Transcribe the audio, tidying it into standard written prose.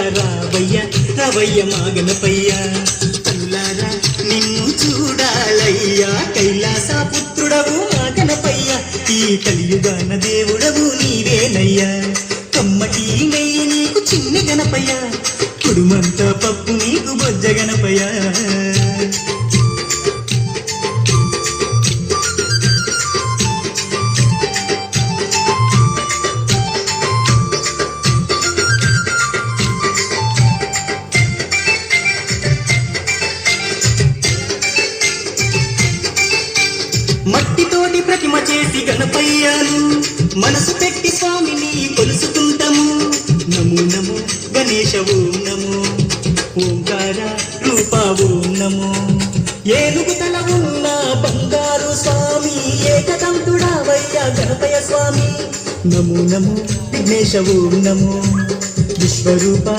రావయ్య రావయ్య మా గణపయ్య కనులారా నిన్ను చూడాలయ్యా కైలాస పుత్రుడవు మా గణపయ్య ఈ కలియుగాన దేవుడవు నీవేనయ్యా కమ్మటి నెయ్యి నీకు చిన్న గణపయ్య కుడుమంత పప్పు నీకు బొజ్జ గణపయ్య మట్టితోటి ప్రతిమ చేసి గణపయ్యాను మనసు పెట్టి స్వామిని కొలుసుకుంటాము నమో నమో గణేశ ఓం నమో ఓంకార రూప ఓం నమో ఏనుగు తల ఉన్న బంగారు స్వామి ఏకదంతుడావయ్య గణపయ్య స్వామి నమో నమో విఘ్నేశ ఓం నమో విశ్వరూప